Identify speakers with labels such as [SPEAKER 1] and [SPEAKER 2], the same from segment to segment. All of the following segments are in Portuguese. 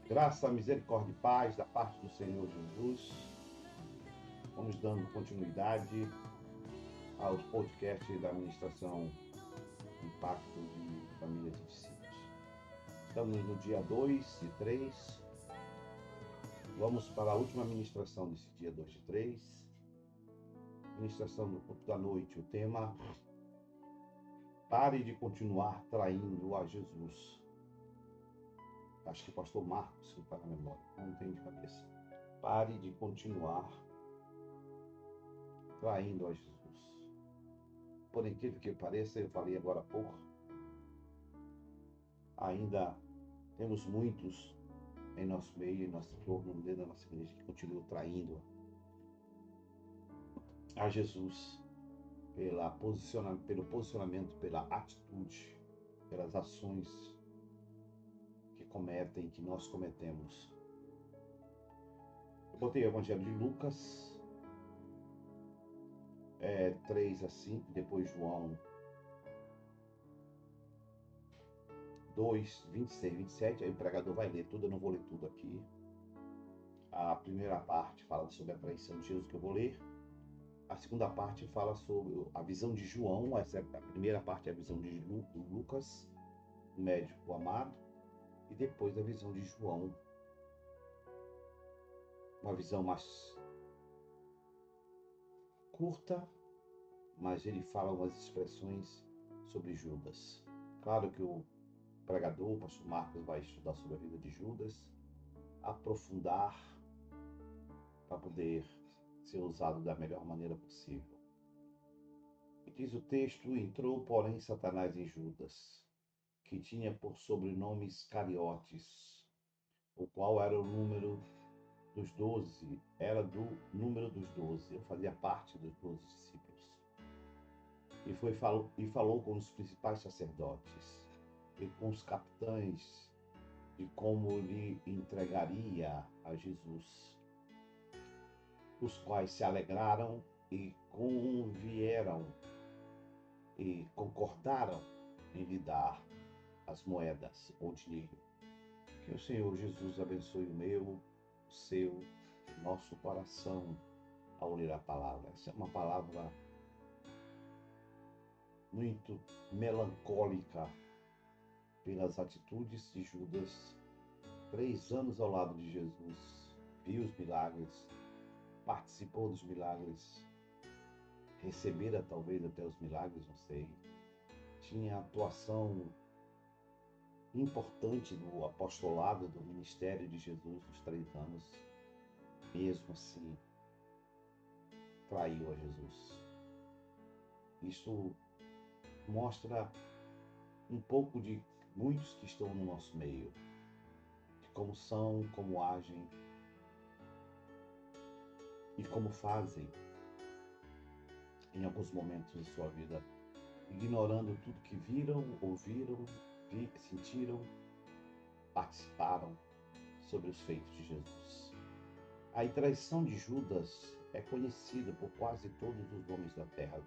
[SPEAKER 1] Graça, misericórdia e paz da parte do Senhor Jesus. Vamos dando continuidade aos podcasts da Administração Impacto de Famílias e Discípulos. Estamos no dia 2 e 3. Vamos para a última ministração desse dia 2 e 3. Ministração do culto da noite. O tema: pare de continuar traindo a Jesus. Acho que o pastor Marcos, que está na memória, não tem de cabeça. Pare de continuar traindo a Jesus. Por incrível que pareça, eu falei agora há pouco, ainda temos muitos em nosso meio, em nosso entorno, no meio da nossa igreja, que continuam traindo a Jesus pelo posicionamento, pela atitude, pelas ações que cometem, que nós cometemos. Eu botei o Evangelho de Lucas 3 a 5, depois João 2, 26, 27, aí o pregador vai ler tudo, eu não vou ler tudo aqui. A primeira parte fala sobre a traição de Jesus, que eu vou ler. A segunda parte fala sobre a visão de João, a primeira parte é a visão de Lucas, o médico amado, e depois a visão de João, uma visão mais curta, mas ele fala umas expressões sobre Judas. Claro que o pregador, o pastor Marcos, vai estudar sobre a vida de Judas, aprofundar para poder ser usado da melhor maneira possível. E diz o texto: entrou, porém, Satanás em Judas, que tinha por sobrenome Iscariotes, o qual era o número dos 12, era do número dos 12, eu fazia parte dos 12 discípulos. E falou com os principais sacerdotes e com os capitães de como lhe entregaria a Jesus, os quais se alegraram e convieram e concordaram em lhe dar as moedas ou dinheiro. Que o Senhor Jesus abençoe o meu, o seu, o nosso coração ao ler a palavra. Essa é uma palavra muito melancólica pelas atitudes de Judas. 3 anos ao lado de Jesus, viu os milagres, participou dos milagres, recebera talvez até os milagres, não sei. Tinha atuação importante no apostolado do ministério de Jesus nos 3 anos. Mesmo assim, traiu a Jesus. Isso mostra um pouco de muitos que estão no nosso meio, de como são, como agem e como fazem em alguns momentos de sua vida, ignorando tudo que viram, ouviram, sentiram, participaram sobre os feitos de Jesus. A traição de Judas é conhecida por quase todos os homens da terra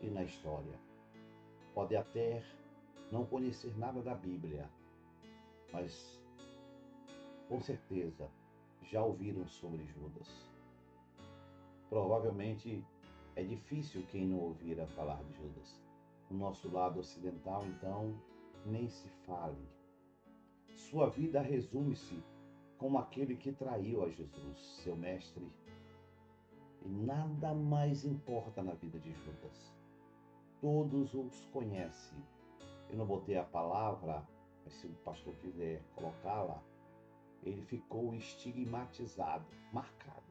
[SPEAKER 1] e na história. Pode até não conhecer nada da Bíblia, mas com certeza já ouviram sobre Judas. Provavelmente é difícil quem não ouvira falar de Judas. No nosso lado ocidental, então, nem se fale. Sua vida resume-se como aquele que traiu a Jesus, seu mestre. E nada mais importa na vida de Judas. Todos os conhecem. Eu não botei a palavra, mas se o pastor quiser colocá-la, ele ficou estigmatizado, marcado.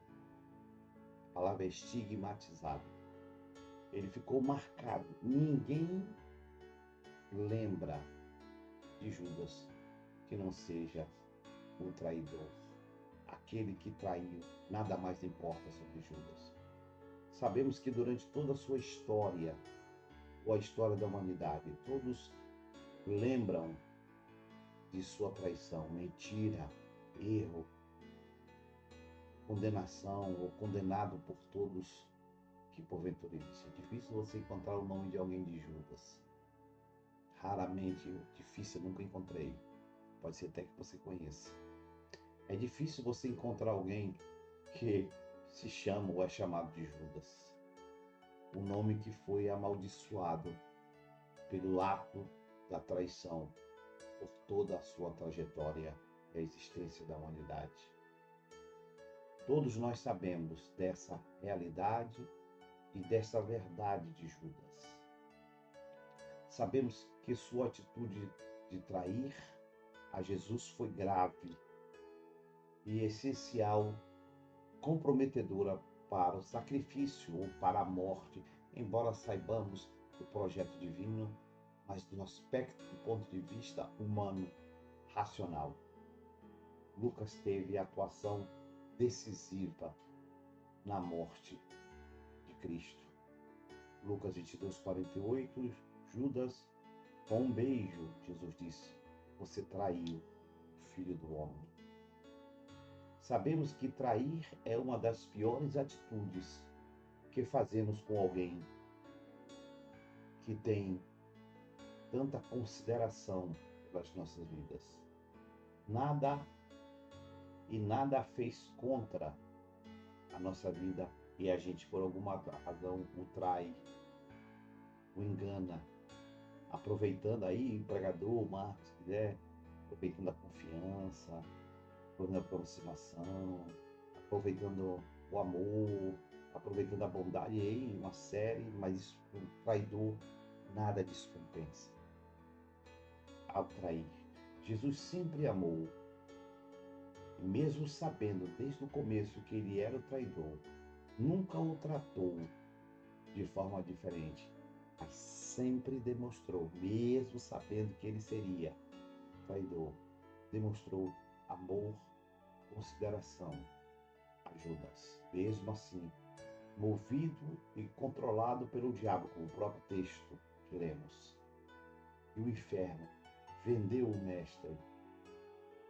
[SPEAKER 1] A palavra é estigmatizado. Ele ficou marcado. Ninguém lembra de Judas que não seja o traidor. Aquele que traiu, nada mais importa sobre Judas. Sabemos que durante toda a sua história, ou a história da humanidade, todos lembram de sua traição, mentira, erro, condenação, ou condenado por todos que porventura existe. É difícil você encontrar o nome de alguém de Judas. Raramente, difícil, eu nunca encontrei. pode ser até que você conheça. É difícil você encontrar alguém que se chama ou é chamado de Judas. O nome que foi amaldiçoado pelo ato da traição por toda a sua trajetória e a existência da humanidade. Todos nós sabemos dessa realidade e dessa verdade de Judas. Sabemos que sua atitude de trair a Jesus foi grave e essencial, comprometedora para o sacrifício ou para a morte, embora saibamos do projeto divino, mas do aspecto, do ponto de vista humano, racional. Lucas teve atuação decisiva na morte de Cristo. Lucas 22:48, Judas, com um beijo, Jesus disse: você traiu o Filho do Homem. Sabemos que trair é uma das piores atitudes que fazemos com alguém que tem tanta consideração pelas nossas vidas. Nada fez contra a nossa vida e a gente, por alguma razão, o trai, o engana, aproveitando aí, o pregador, o Marcos, se quiser, aproveitando a confiança, aproveitando a aproximação, aproveitando o amor, aproveitando a bondade, e aí uma série, mas isso, o traidor, nada disso compensa. Ao trair, Jesus sempre amou, e mesmo sabendo desde o começo que ele era o traidor, nunca o tratou de forma diferente, mas sempre demonstrou, mesmo sabendo que ele seria traidor, demonstrou amor, consideração a Judas. Mesmo assim, movido e controlado pelo diabo, como o próprio texto que lemos. E o inferno vendeu o mestre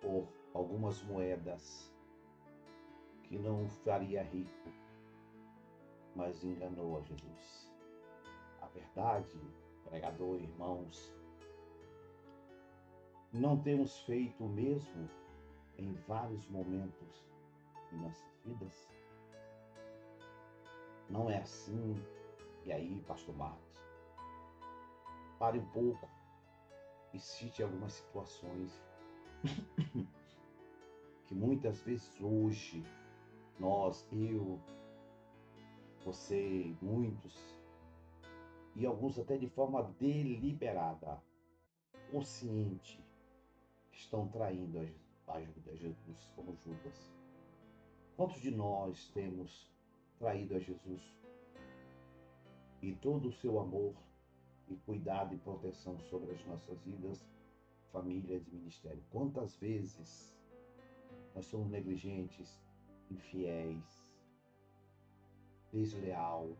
[SPEAKER 1] por algumas moedas que não o faria rico, mas enganou a Jesus. A verdade, pregador, irmãos, não temos feito o mesmo em vários momentos de nossas vidas? Não é assim? E aí, pastor Marcos, pare um pouco e cite algumas situações que muitas vezes hoje nós, eu, você, muitos, e alguns até de forma deliberada, consciente, estão traindo a Jesus como Judas. Quantos de nós temos traído a Jesus e todo o seu amor e cuidado e proteção sobre as nossas vidas, famílias e ministério? Quantas vezes nós somos negligentes, infiéis, desleal,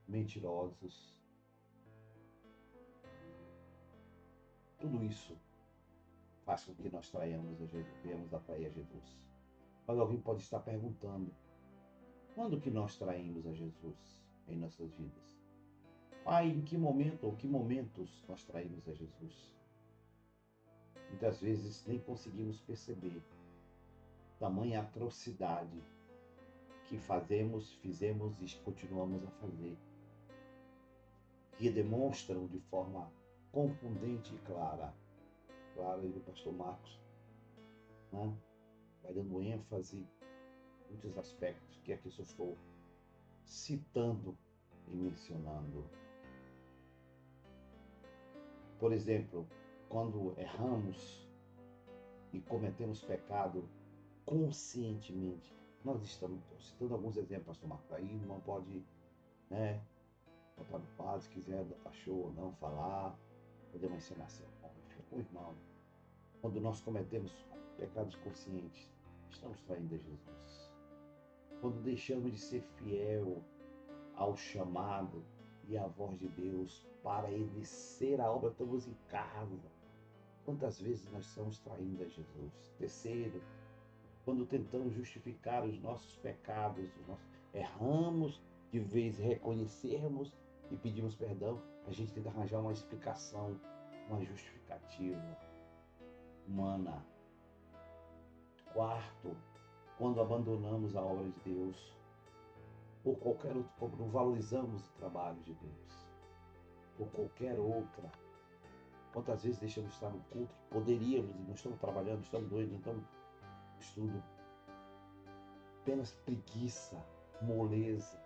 [SPEAKER 1] mentirosos? Tudo isso faz com que nós traiamos a Jesus, venhamos a trair a Jesus. Mas alguém pode estar perguntando: quando que nós traímos a Jesus em nossas vidas? Em que momento ou que momentos nós traímos a Jesus? Muitas vezes nem conseguimos perceber tamanha atrocidade que fizemos e continuamos a fazer, que demonstram de forma contundente e clara e o pastor Marcos, né, vai dando ênfase em muitos aspectos que aqui eu estou citando e mencionando. Por exemplo, quando erramos e cometemos pecado conscientemente, nós estamos citando alguns exemplos, pastor Marcos, aí não pode, né, botar no quadro, se quiser, botar show ou não, falar, fazer uma encenação. O irmão, quando nós cometemos pecados conscientes, estamos traindo a Jesus. Quando deixamos de ser fiel ao chamado e à voz de Deus para exercer a obra, estamos em casa. Quantas vezes nós estamos traindo a Jesus? Terceiro, quando tentamos justificar os nossos pecados, erramos, de vez reconhecermos e pedimos perdão, a gente tenta arranjar uma explicação, uma justificativa. humana. Quarto, quando abandonamos a obra de Deus, por qualquer outro, quando não valorizamos o trabalho de Deus, por qualquer outra. Quantas vezes deixamos de estar no culto? Poderíamos, e não estamos trabalhando, estamos doentes, não estamos no estudo. Apenas preguiça, moleza.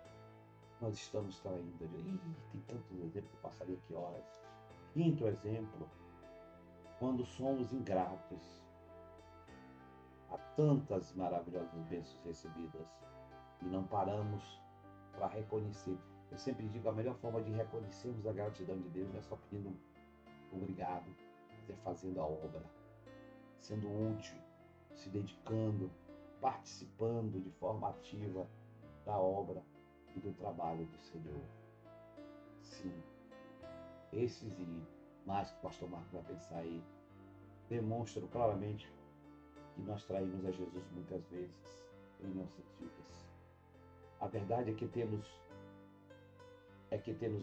[SPEAKER 1] Nós estamos traindo. Tem tantos exemplos, eu passaria aqui horas. Quinto exemplo, quando somos ingratos. Há tantas maravilhosas bênçãos recebidas e não paramos para reconhecer. Eu sempre digo, a melhor forma de reconhecermos a gratidão de Deus não é só pedindo obrigado, mas é fazendo a obra, sendo útil, se dedicando, participando de forma ativa da obra e do trabalho do Senhor. Sim, esses e mais que o pastor Marco vai pensar aí, demonstram claramente que nós traímos a Jesus muitas vezes em nossas vidas. A verdade é que temos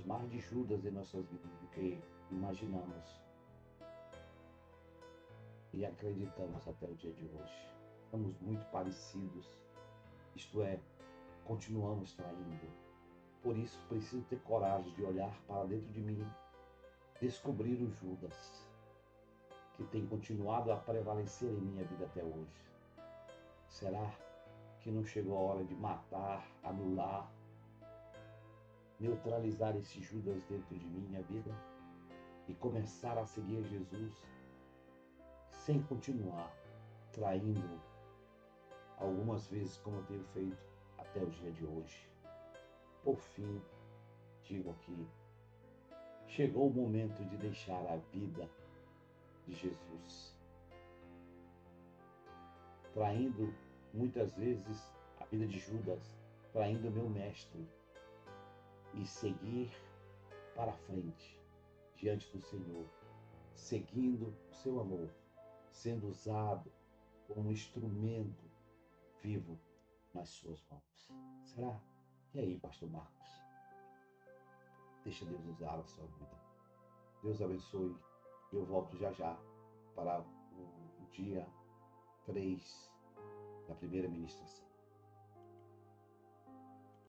[SPEAKER 1] mais de Judas em nossas vidas do que imaginamos e acreditamos até o dia de hoje. Somos muito parecidos, isto é, continuamos traindo. Por isso, preciso ter coragem de olhar para dentro de mim, descobrir o Judas, que tem continuado a prevalecer em minha vida até hoje. Será que não chegou a hora de matar, anular, neutralizar esse Judas dentro de minha vida e começar a seguir Jesus sem continuar traindo algumas vezes como eu tenho feito até o dia de hoje? Por fim, digo aqui, chegou o momento de deixar a vida de Jesus, traindo muitas vezes a vida de Judas, traindo o meu mestre, e seguir para frente diante do Senhor, seguindo o seu amor, sendo usado como um instrumento vivo nas suas mãos. Será? E aí, pastor Marcos? Deixa Deus usar a sua vida. Deus abençoe. Eu volto já já para o dia 3 da primeira ministração.